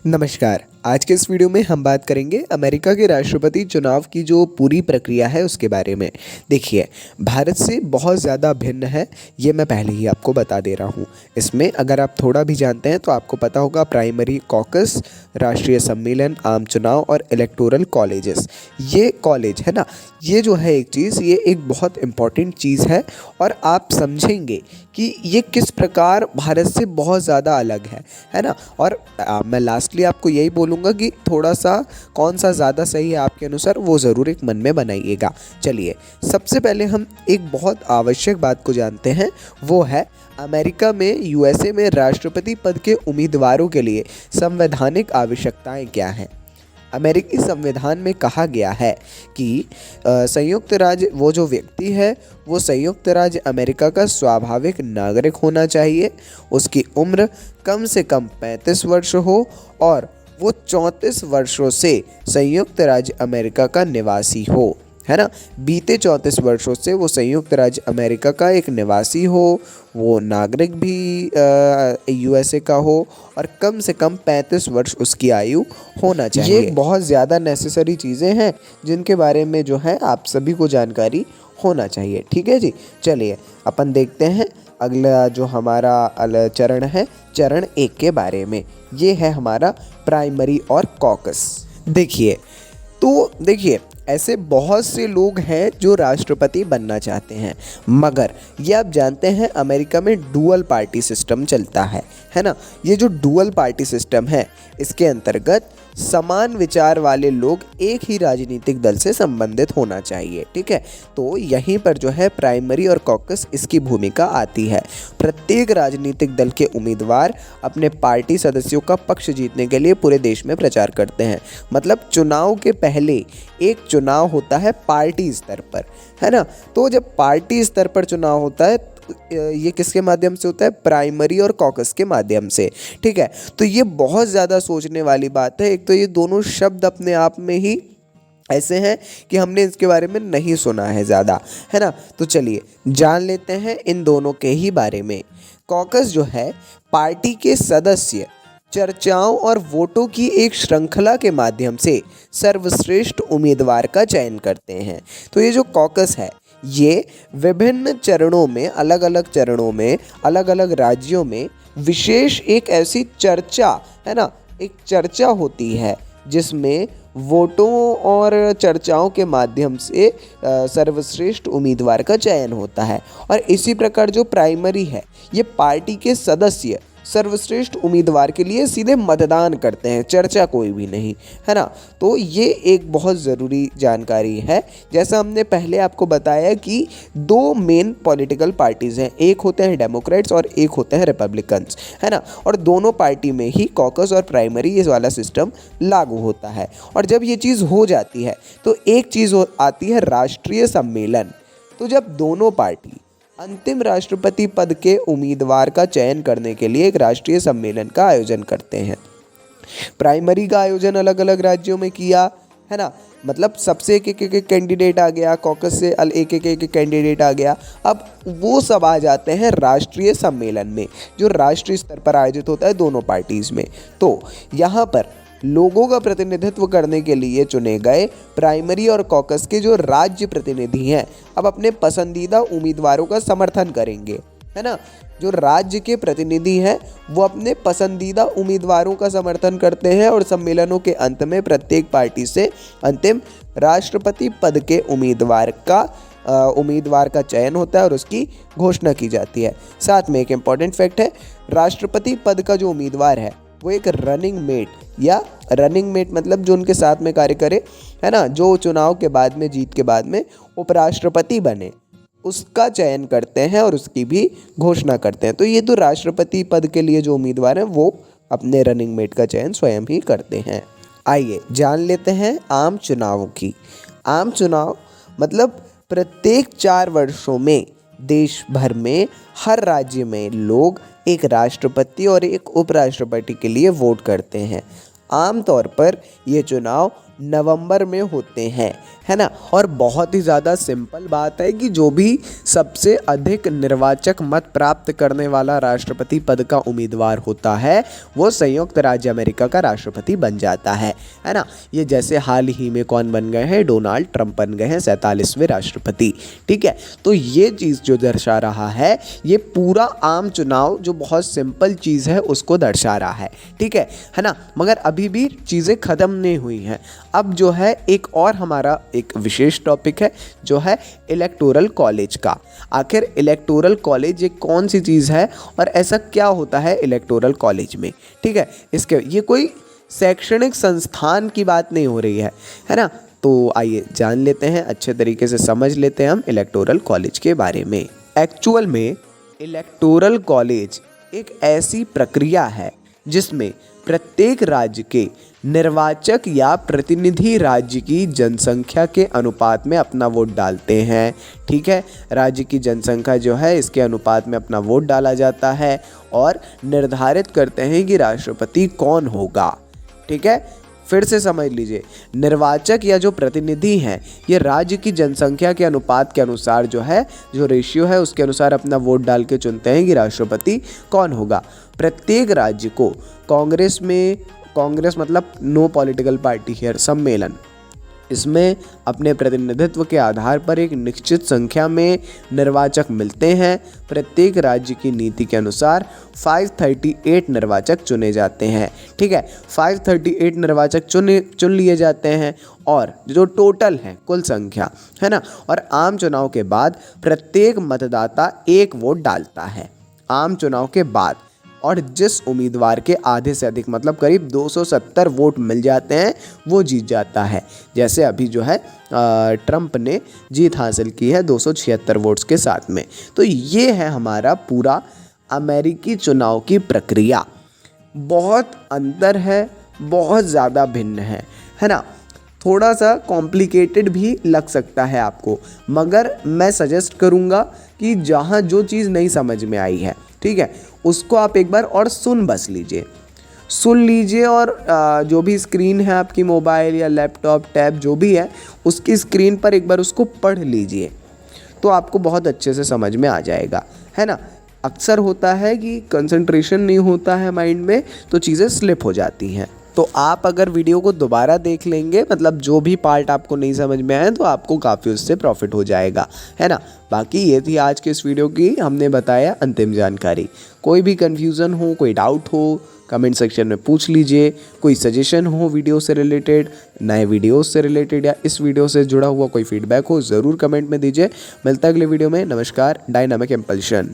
नमस्कार। आज के इस वीडियो में हम बात करेंगे अमेरिका के राष्ट्रपति चुनाव की जो पूरी प्रक्रिया है उसके बारे में। देखिए, भारत से बहुत ज़्यादा भिन्न है, ये मैं पहले ही आपको बता दे रहा हूँ। इसमें अगर आप थोड़ा भी जानते हैं तो आपको पता होगा प्राइमरी कॉकस, राष्ट्रीय सम्मेलन, आम चुनाव और इलेक्टोरल कॉलेजेस। ये कॉलेज है ना, ये जो है एक चीज़, ये एक बहुत इम्पॉर्टेंट चीज़ है और आप समझेंगे कि ये किस प्रकार भारत से बहुत ज़्यादा अलग है ना। और मैं लास्टली आपको यही बोलूँगा कि थोड़ा सा कौन सा ज़्यादा सही है आपके अनुसार, वो ज़रूर एक मन में बनाइएगा। चलिए, सबसे पहले हम एक बहुत आवश्यक बात को जानते हैं, वो है अमेरिका में, यूएसए में राष्ट्रपति पद के उम्मीदवारों के लिए संवैधानिक आवश्यकताएं क्या हैं। अमेरिकी संविधान में कहा गया है कि संयुक्त राज्य, वो जो व्यक्ति है वो संयुक्त राज्य अमेरिका का स्वाभाविक नागरिक होना चाहिए, उसकी उम्र कम से कम 35 वर्ष हो और वो 34 वर्षों से संयुक्त राज्य अमेरिका का निवासी हो, है ना। बीते 34 वर्षों से वो संयुक्त राज्य अमेरिका का एक निवासी हो, वो नागरिक भी यूएसए का हो और कम से कम 35 वर्ष उसकी आयु होना चाहिए। ये बहुत ज़्यादा नेसेसरी चीज़ें हैं जिनके बारे में जो है आप सभी को जानकारी होना चाहिए। ठीक है जी, चलिए अपन देखते हैं अगला जो हमारा चरण है, चरण 1 के बारे में। ये है हमारा प्राइमरी और कॉकस। देखिए ऐसे बहुत से लोग हैं जो राष्ट्रपति बनना चाहते हैं, मगर ये आप जानते हैं अमेरिका में डुअल पार्टी सिस्टम चलता है ना। ये जो डुअल पार्टी सिस्टम है, इसके अंतर्गत समान विचार वाले लोग एक ही राजनीतिक दल से संबंधित होना चाहिए। ठीक है, तो यहीं पर जो है प्राइमरी और कॉकस इसकी भूमिका आती है। प्रत्येक राजनीतिक दल के उम्मीदवार अपने पार्टी सदस्यों का पक्ष जीतने के लिए पूरे देश में प्रचार करते हैं। मतलब चुनाव के पहले एक चुनाव होता है पार्टी स्तर पर, है ना। तो जब पार्टी स्तर पर चुनाव होता है, ये किसके माध्यम से होता है? प्राइमरी और कॉकस के माध्यम से। ठीक है, तो ये बहुत ज़्यादा सोचने वाली बात है। एक तो ये दोनों शब्द अपने आप में ही ऐसे हैं कि हमने इसके बारे में नहीं सुना है ज़्यादा, है ना। तो चलिए जान लेते हैं इन दोनों के ही बारे में। कॉकस जो है, पार्टी के सदस्य चर्चाओं और वोटों की एक श्रृंखला के माध्यम से सर्वश्रेष्ठ उम्मीदवार का चयन करते हैं। तो ये जो कॉकस है, ये विभिन्न चरणों में, अलग अलग चरणों में, अलग अलग राज्यों में विशेष एक ऐसी चर्चा, है ना, एक चर्चा होती है जिसमें वोटों और चर्चाओं के माध्यम से सर्वश्रेष्ठ उम्मीदवार का चयन होता है। और इसी प्रकार जो प्राइमरी है, ये पार्टी के सदस्य सर्वश्रेष्ठ उम्मीदवार के लिए सीधे मतदान करते हैं, चर्चा कोई भी नहीं, है ना। तो ये एक बहुत ज़रूरी जानकारी है। जैसा हमने पहले आपको बताया कि दो मेन पॉलिटिकल पार्टीज़ हैं, एक होते हैं डेमोक्रेट्स और एक होते हैं रिपब्लिकन्स, है ना। और दोनों पार्टी में ही कॉकस और प्राइमरी ये वाला सिस्टम लागू होता है। और जब ये चीज़ हो जाती है तो एक चीज़ आती है राष्ट्रीय सम्मेलन। तो जब दोनों पार्टी अंतिम राष्ट्रपति पद के उम्मीदवार का चयन करने के लिए एक राष्ट्रीय सम्मेलन का आयोजन करते हैं। प्राइमरी का आयोजन अलग अलग राज्यों में किया, है ना। मतलब सबसे एक एक कैंडिडेट आ गया, कॉकस से एक एक कैंडिडेट आ गया। अब वो सब आ जाते हैं राष्ट्रीय सम्मेलन में, जो राष्ट्रीय स्तर पर आयोजित होता है दोनों पार्टीज़ में। तो यहाँ पर लोगों का प्रतिनिधित्व करने के लिए चुने गए प्राइमरी और कॉकस के जो राज्य प्रतिनिधि हैं, अब अपने पसंदीदा उम्मीदवारों का समर्थन करेंगे, है ना। जो राज्य के प्रतिनिधि हैं वो अपने पसंदीदा उम्मीदवारों का समर्थन करते हैं और सम्मेलनों के अंत में प्रत्येक पार्टी से अंतिम राष्ट्रपति पद के उम्मीदवार का चयन होता है और उसकी घोषणा की जाती है। साथ में एक इम्पॉर्टेंट फैक्ट है, राष्ट्रपति पद का जो उम्मीदवार है वो एक रनिंग मेट मतलब जो उनके साथ में कार्य करे, है ना, जो चुनाव के बाद में, जीत के बाद में उपराष्ट्रपति बने, उसका चयन करते हैं और उसकी भी घोषणा करते हैं। तो ये तो राष्ट्रपति पद के लिए जो उम्मीदवार हैं वो अपने रनिंग मेट का चयन स्वयं ही करते हैं। आइए जान लेते हैं आम चुनावों की। आम चुनाव मतलब प्रत्येक 4 वर्षों में देश भर में हर राज्य में लोग एक राष्ट्रपति और एक उपराष्ट्रपति के लिए वोट करते हैं। आमतौर पर ये चुनाव नवंबर में होते हैं, है ना। और बहुत ही ज़्यादा सिंपल बात है कि जो भी सबसे अधिक निर्वाचक मत प्राप्त करने वाला राष्ट्रपति पद का उम्मीदवार होता है वो संयुक्त राज्य अमेरिका का राष्ट्रपति बन जाता है ना। ये जैसे हाल ही में कौन बन गए हैं, डोनाल्ड ट्रंप बन गए हैं 47वें राष्ट्रपति। ठीक है, तो ये चीज़ जो दर्शा रहा है, ये पूरा आम चुनाव जो बहुत सिंपल चीज़ है उसको दर्शा रहा है। ठीक है ना। मगर अभी भी चीज़ें ख़त्म नहीं हुई हैं। अब जो है एक और हमारा एक विशेष टॉपिक है जो है इलेक्टोरल कॉलेज का। आखिर इलेक्टोरल कॉलेज एक कौन सी चीज़ है और ऐसा क्या होता है इलेक्टोरल कॉलेज में। ठीक है, इसके ये कोई शैक्षणिक संस्थान की बात नहीं हो रही है ना। तो आइए जान लेते हैं, अच्छे तरीके से समझ लेते हैं हम इलेक्टोरल कॉलेज के बारे में। एक्चुअल में इलेक्टोरल कॉलेज एक ऐसी प्रक्रिया है जिसमें प्रत्येक राज्य के निर्वाचक या प्रतिनिधि राज्य की जनसंख्या के अनुपात में अपना वोट डालते हैं। ठीक है, राज्य की जनसंख्या जो है इसके अनुपात में अपना वोट डाला जाता है और निर्धारित करते हैं कि राष्ट्रपति कौन होगा। ठीक है, फिर से समझ लीजिए, निर्वाचक या जो प्रतिनिधि हैं ये राज्य की जनसंख्या के अनुपात के अनुसार जो है, जो रेशियो है उसके अनुसार अपना वोट डाल के चुनते हैं कि राष्ट्रपति कौन होगा। प्रत्येक राज्य को कांग्रेस मतलब नो पॉलिटिकल पार्टी हियर, सम्मेलन, इसमें अपने प्रतिनिधित्व के आधार पर एक निश्चित संख्या में निर्वाचक मिलते हैं। प्रत्येक राज्य की नीति के अनुसार 538 निर्वाचक चुने जाते हैं। ठीक है, 538 निर्वाचक चुन लिए जाते हैं और जो टोटल है कुल संख्या, है ना। और आम चुनाव के बाद प्रत्येक मतदाता एक वोट डालता है आम चुनाव के बाद, और जिस उम्मीदवार के आधे से अधिक मतलब करीब 270 वोट मिल जाते हैं वो जीत जाता है। जैसे अभी जो है ट्रंप ने जीत हासिल की है 276 वोट्स के साथ में। तो ये है हमारा पूरा अमेरिकी चुनाव की प्रक्रिया। बहुत अंतर है, बहुत ज़्यादा भिन्न है ना। थोड़ा सा कॉम्प्लिकेटेड भी लग सकता है आपको, मगर मैं सजेस्ट करूँगा कि जहाँ जो चीज़ नहीं समझ में आई है, ठीक है, उसको आप एक बार और सुन लीजिए और जो भी स्क्रीन है आपकी मोबाइल या लैपटॉप टैब जो भी है उसकी स्क्रीन पर एक बार उसको पढ़ लीजिए तो आपको बहुत अच्छे से समझ में आ जाएगा, है ना। अक्सर होता है कि कंसंट्रेशन नहीं होता है माइंड में तो चीज़ें स्लिप हो जाती हैं। तो आप अगर वीडियो को दोबारा देख लेंगे, मतलब जो भी पार्ट आपको नहीं समझ में आए, तो आपको काफ़ी उससे प्रॉफिट हो जाएगा, है ना। बाकी ये थी आज के इस वीडियो की, हमने बताया अंतिम जानकारी। कोई भी कन्फ्यूज़न हो, कोई डाउट हो, कमेंट सेक्शन में पूछ लीजिए। कोई सजेशन हो वीडियो से रिलेटेड, नए वीडियोस से रिलेटेड या इस वीडियो से जुड़ा हुआ कोई फीडबैक हो, ज़रूर कमेंट में दीजिए। मिलता है अगले वीडियो में। नमस्कार। Dynamic impulsion.